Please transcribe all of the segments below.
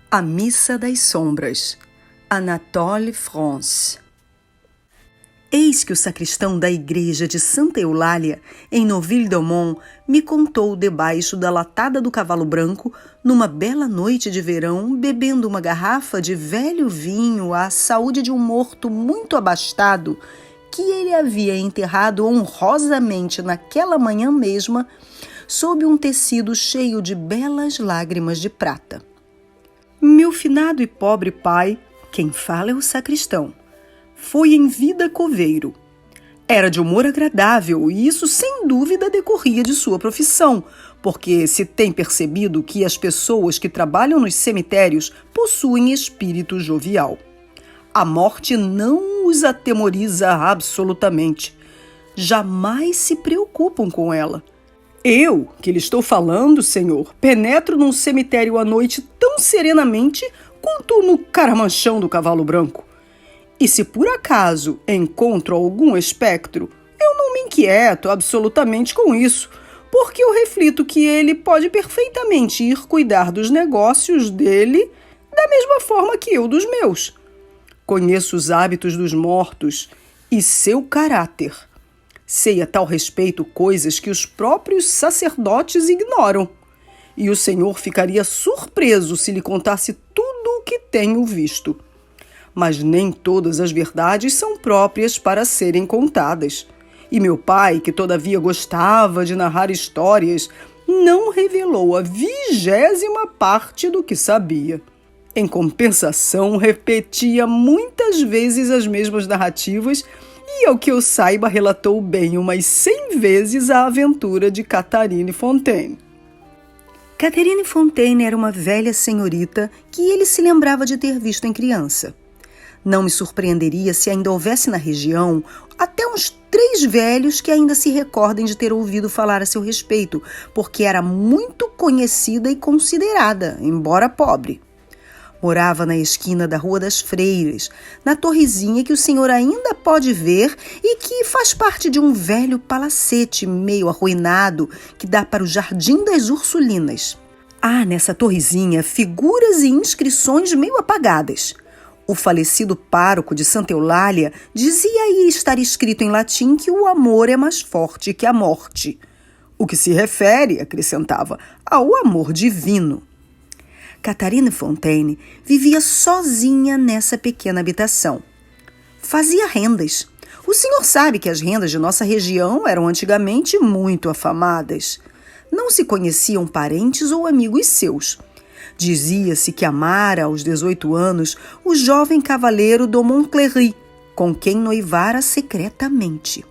A Missa das Sombras, Anatole France. Eis que o sacristão da igreja de Santa Eulália, em Neuville-d'Aumont, me contou debaixo da latada do cavalo branco, numa bela noite de verão, bebendo uma garrafa de velho vinho à saúde de um morto muito abastado, que ele havia enterrado honrosamente naquela manhã mesma, sob um tecido cheio de belas lágrimas de prata. Meu finado e pobre pai, quem fala é o sacristão, foi em vida coveiro. Era de humor agradável e isso sem dúvida decorria de sua profissão, porque se tem percebido que as pessoas que trabalham nos cemitérios possuem espírito jovial. A morte não os atemoriza absolutamente. Jamais se preocupam com ela. Eu, que lhe estou falando, senhor, penetro num cemitério à noite tão serenamente quanto no caramanchão do cavalo branco. E se por acaso encontro algum espectro, eu não me inquieto absolutamente com isso, porque eu reflito que ele pode perfeitamente ir cuidar dos negócios dele da mesma forma que eu dos meus. Conheço os hábitos dos mortos e seu caráter. Sei a tal respeito coisas que os próprios sacerdotes ignoram. E o Senhor ficaria surpreso se lhe contasse tudo o que tenho visto. Mas nem todas as verdades são próprias para serem contadas. E meu pai, que todavia gostava de narrar histórias, não revelou a 20ª parte do que sabia. Em compensação, repetia muitas vezes as mesmas narrativas e, ao que eu saiba, relatou bem umas 100 vezes a aventura de Catherine Fontaine. Catherine Fontaine era uma velha senhorita que ele se lembrava de ter visto em criança. Não me surpreenderia se ainda houvesse na região até uns 3 velhos que ainda se recordem de ter ouvido falar a seu respeito, porque era muito conhecida e considerada, embora pobre. Morava na esquina da Rua das Freiras, na torrezinha que o senhor ainda pode ver e que faz parte de um velho palacete meio arruinado que dá para o Jardim das Ursulinas. Há nessa torrezinha figuras e inscrições meio apagadas. O falecido pároco de Santa Eulália dizia aí estar escrito em latim que o amor é mais forte que a morte. O que se refere, acrescentava, ao amor divino. Catherine Fontaine vivia sozinha nessa pequena habitação. Fazia rendas. O senhor sabe que as rendas de nossa região eram antigamente muito afamadas. Não se conheciam parentes ou amigos seus. Dizia-se que amara aos 18 anos o jovem cavaleiro de Montcleri, com quem noivara secretamente.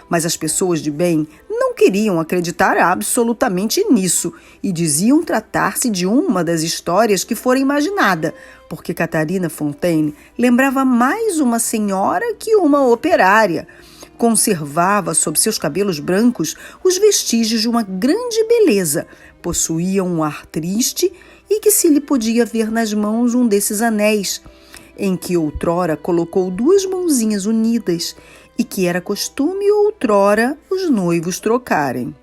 Mas as pessoas de bem não queriam acreditar absolutamente nisso e diziam tratar-se de uma das histórias que fora imaginada, porque Catherine Fontaine lembrava mais uma senhora que uma operária. Conservava sob seus cabelos brancos os vestígios de uma grande beleza, possuía um ar triste e que se lhe podia ver nas mãos um desses anéis, em que outrora colocou 2 mãozinhas unidas, e que era costume outrora os noivos trocarem.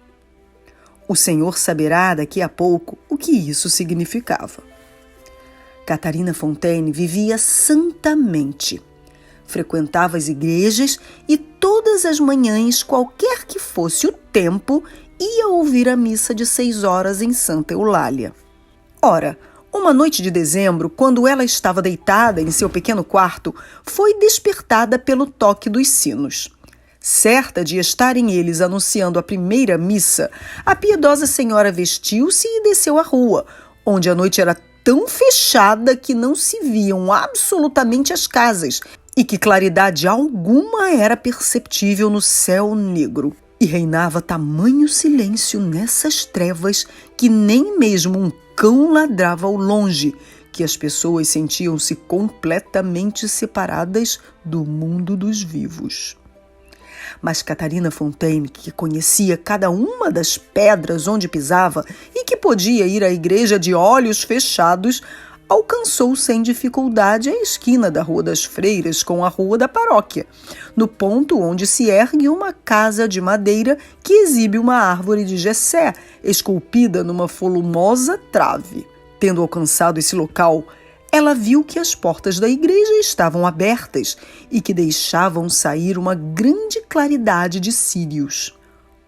O senhor saberá daqui a pouco o que isso significava. Catherine Fontaine vivia santamente. Frequentava as igrejas e todas as manhãs, qualquer que fosse o tempo, ia ouvir a missa de 6 horas em Santa Eulália. Ora, uma noite de dezembro, quando ela estava deitada em seu pequeno quarto, foi despertada pelo toque dos sinos. Certa de estarem eles anunciando a primeira missa, a piedosa senhora vestiu-se e desceu à rua, onde a noite era tão fechada que não se viam absolutamente as casas e que claridade alguma era perceptível no céu negro. E reinava tamanho silêncio nessas trevas que nem mesmo um cão ladrava ao longe, que as pessoas sentiam-se completamente separadas do mundo dos vivos. Mas Catherine Fontaine, que conhecia cada uma das pedras onde pisava e que podia ir à igreja de olhos fechados, alcançou sem dificuldade a esquina da Rua das Freiras com a Rua da Paróquia, no ponto onde se ergue uma casa de madeira que exibe uma árvore de Gessé, esculpida numa volumosa trave. Tendo alcançado esse local, ela viu que as portas da igreja estavam abertas e que deixavam sair uma grande claridade de círios.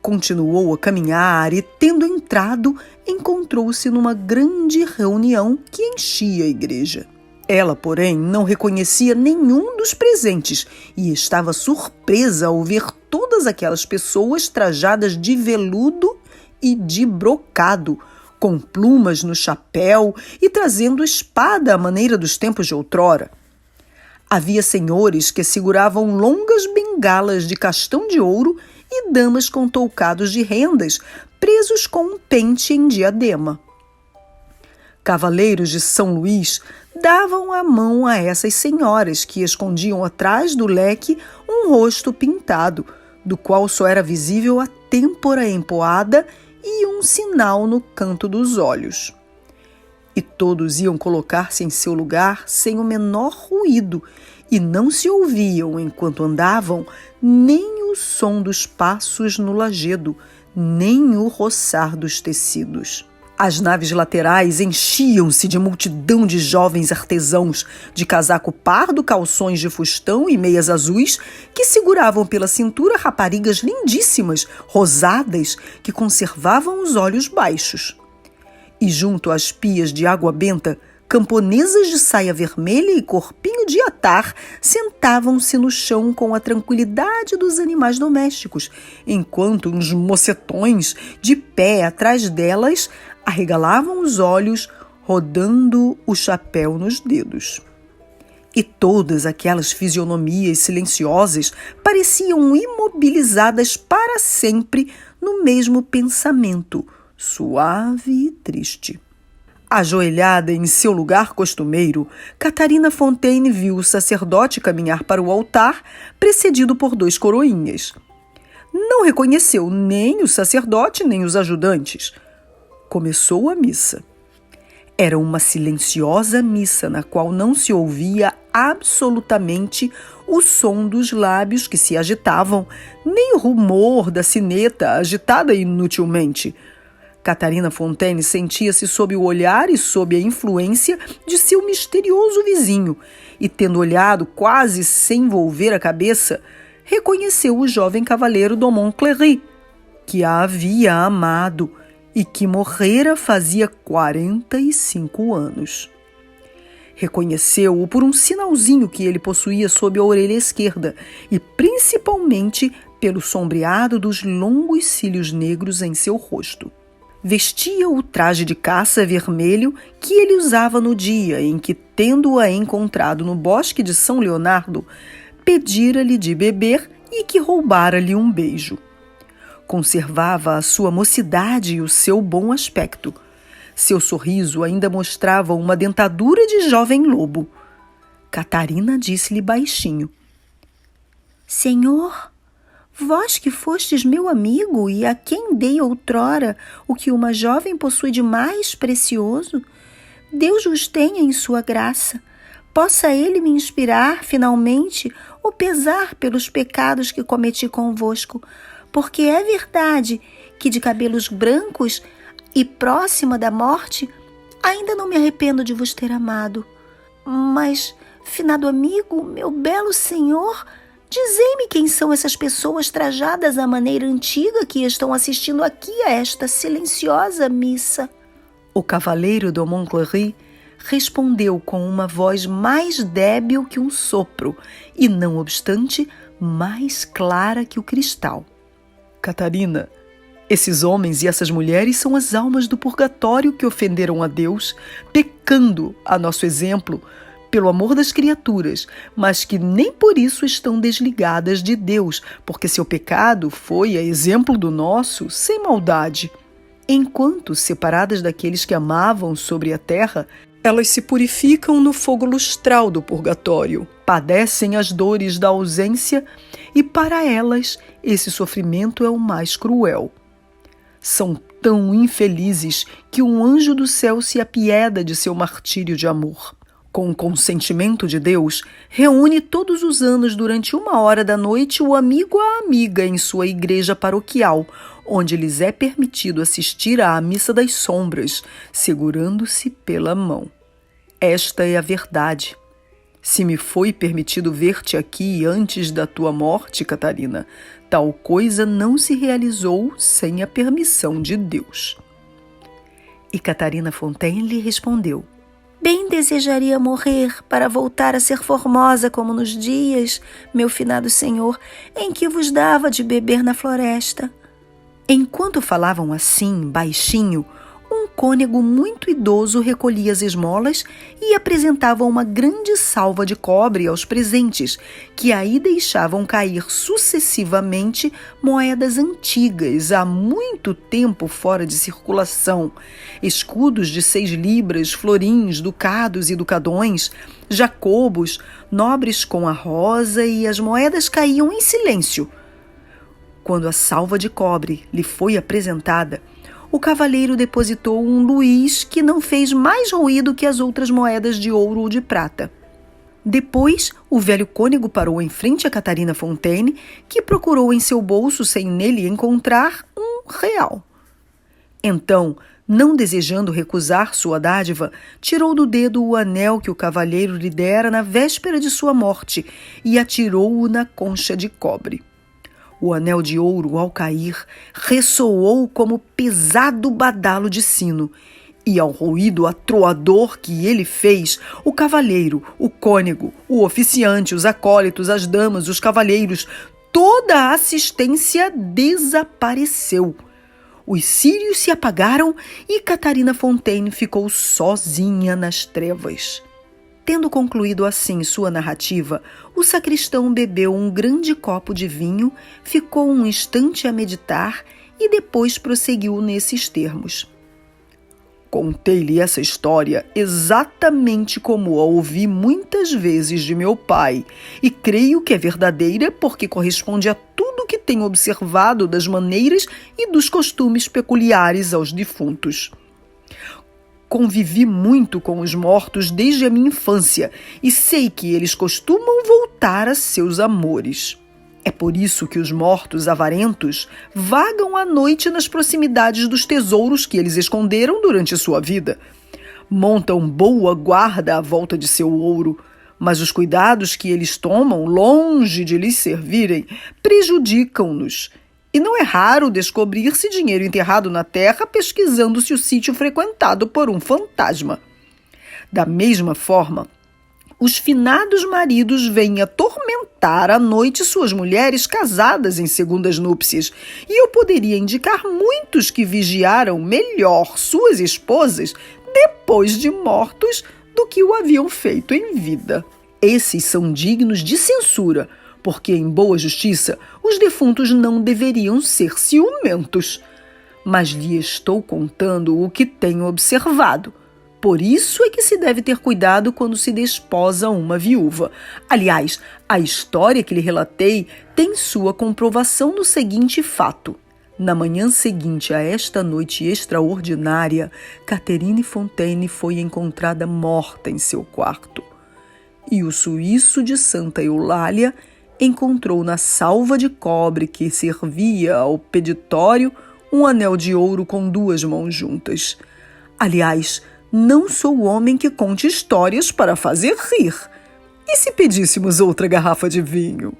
Continuou a caminhar e, tendo entrado, encontrou-se numa grande reunião que enchia a igreja. Ela, porém, não reconhecia nenhum dos presentes e estava surpresa ao ver todas aquelas pessoas trajadas de veludo e de brocado, com plumas no chapéu e trazendo espada à maneira dos tempos de outrora. Havia senhores que seguravam longas bengalas de castão de ouro e damas com toucados de rendas, presos com um pente em diadema. Cavaleiros de São Luís davam a mão a essas senhoras, que escondiam atrás do leque um rosto pintado, do qual só era visível a têmpora empoada e um sinal no canto dos olhos. E todos iam colocar-se em seu lugar sem o menor ruído, e não se ouviam, enquanto andavam, nem o som dos passos no lajedo, nem o roçar dos tecidos. As naves laterais enchiam-se de multidão de jovens artesãos, de casaco pardo, calções de fustão e meias azuis, que seguravam pela cintura raparigas lindíssimas, rosadas, que conservavam os olhos baixos. E junto às pias de água benta, camponesas de saia vermelha e corpinho de atar sentavam-se no chão com a tranquilidade dos animais domésticos, enquanto uns mocetões, de pé atrás delas, arregalavam os olhos, rodando o chapéu nos dedos. E todas aquelas fisionomias silenciosas pareciam imobilizadas para sempre no mesmo pensamento, suave e triste. Ajoelhada em seu lugar costumeiro, Catarina Fontaine viu o sacerdote caminhar para o altar, precedido por 2 coroinhas. Não reconheceu nem o sacerdote nem os ajudantes. Começou a missa. Era uma silenciosa missa na qual não se ouvia absolutamente o som dos lábios que se agitavam, nem o rumor da sineta agitada inutilmente. Catarina Fontaine sentia-se sob o olhar e sob a influência de seu misterioso vizinho, e, tendo olhado quase sem volver a cabeça, reconheceu o jovem cavaleiro Domon Cléry, que a havia amado e que morrera fazia 45 anos. Reconheceu-o por um sinalzinho que ele possuía sob a orelha esquerda e principalmente pelo sombreado dos longos cílios negros em seu rosto. Vestia o traje de caça vermelho que ele usava no dia em que, tendo-a encontrado no bosque de São Leonardo, pedira-lhe de beber e que roubara-lhe um beijo. Conservava a sua mocidade e o seu bom aspecto. Seu sorriso ainda mostrava uma dentadura de jovem lobo. Catarina disse-lhe baixinho: Senhor, vós que fostes meu amigo e a quem dei outrora o que uma jovem possui de mais precioso, Deus vos tenha em sua graça. Possa ele me inspirar, finalmente, o pesar pelos pecados que cometi convosco, porque é verdade que de cabelos brancos e próxima da morte, ainda não me arrependo de vos ter amado. Mas, finado amigo, meu belo senhor, dizei-me quem são essas pessoas trajadas à maneira antiga que estão assistindo aqui a esta silenciosa missa. O cavaleiro Domon Cléry respondeu com uma voz mais débil que um sopro e, não obstante, mais clara que o cristal. Catarina, esses homens e essas mulheres são as almas do purgatório que ofenderam a Deus, pecando, a nosso exemplo, pelo amor das criaturas, mas que nem por isso estão desligadas de Deus, porque seu pecado foi, a exemplo do nosso, sem maldade. Enquanto, separadas daqueles que amavam sobre a terra, elas se purificam no fogo lustral do purgatório, padecem as dores da ausência e, para elas, esse sofrimento é o mais cruel. São tão infelizes que um anjo do céu se apieda de seu martírio de amor. Com o consentimento de Deus, reúne todos os anos durante 1 hora da noite o amigo ou a amiga em sua igreja paroquial, onde lhes é permitido assistir à Missa das Sombras, segurando-se pela mão. Esta é a verdade. Se me foi permitido ver-te aqui antes da tua morte, Catarina, tal coisa não se realizou sem a permissão de Deus. E Catarina Fontaine lhe respondeu: bem desejaria morrer para voltar a ser formosa como nos dias, meu finado senhor, em que vos dava de beber na floresta. Enquanto falavam assim, baixinho, um cônego muito idoso recolhia as esmolas e apresentava uma grande salva de cobre aos presentes, que aí deixavam cair sucessivamente moedas antigas, há muito tempo fora de circulação, escudos de 6 libras, florins, ducados e ducadões, jacobos, nobres com a rosa, e as moedas caíam em silêncio. Quando a salva de cobre lhe foi apresentada, o cavalheiro depositou um luís que não fez mais ruído que as outras moedas de ouro ou de prata. Depois, o velho cônego parou em frente a Catarina Fontaine, que procurou em seu bolso sem nele encontrar R$1. Então, não desejando recusar sua dádiva, tirou do dedo o anel que o cavalheiro lhe dera na véspera de sua morte e atirou-o na concha de cobre. O anel de ouro, ao cair, ressoou como pesado badalo de sino, e ao ruído atroador que ele fez, o cavalheiro, o cônego, o oficiante, os acólitos, as damas, os cavalheiros, toda a assistência desapareceu. Os círios se apagaram e Catarina Fontaine ficou sozinha nas trevas. Tendo concluído assim sua narrativa, o sacristão bebeu um grande copo de vinho, ficou um instante a meditar e depois prosseguiu nesses termos: contei-lhe essa história exatamente como a ouvi muitas vezes de meu pai, e creio que é verdadeira porque corresponde a tudo que tenho observado das maneiras e dos costumes peculiares aos defuntos. Convivi muito com os mortos desde a minha infância e sei que eles costumam voltar a seus amores. É por isso que os mortos avarentos vagam à noite nas proximidades dos tesouros que eles esconderam durante sua vida. Montam boa guarda à volta de seu ouro, mas os cuidados que eles tomam, longe de lhes servirem, prejudicam-nos. E não é raro descobrir-se dinheiro enterrado na terra pesquisando-se o sítio frequentado por um fantasma. Da mesma forma, os finados maridos vêm atormentar à noite suas mulheres casadas em segundas núpcias, e eu poderia indicar muitos que vigiaram melhor suas esposas depois de mortos do que o haviam feito em vida. Esses são dignos de censura, porque, em boa justiça, os defuntos não deveriam ser ciumentos. Mas lhe estou contando o que tenho observado. Por isso é que se deve ter cuidado quando se desposa uma viúva. Aliás, a história que lhe relatei tem sua comprovação no seguinte fato. Na manhã seguinte a esta noite extraordinária, Catherine Fontaine foi encontrada morta em seu quarto. E o suíço de Santa Eulália encontrou na salva de cobre que servia ao peditório um anel de ouro com 2 mãos juntas. Aliás, não sou o homem que conte histórias para fazer rir. E se pedíssemos outra garrafa de vinho?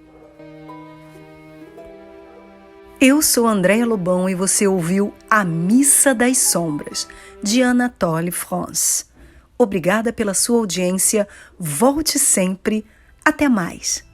Eu sou Andréa Lobão e você ouviu A Missa das Sombras, de Anatole France. Obrigada pela sua audiência. Volte sempre. Até mais.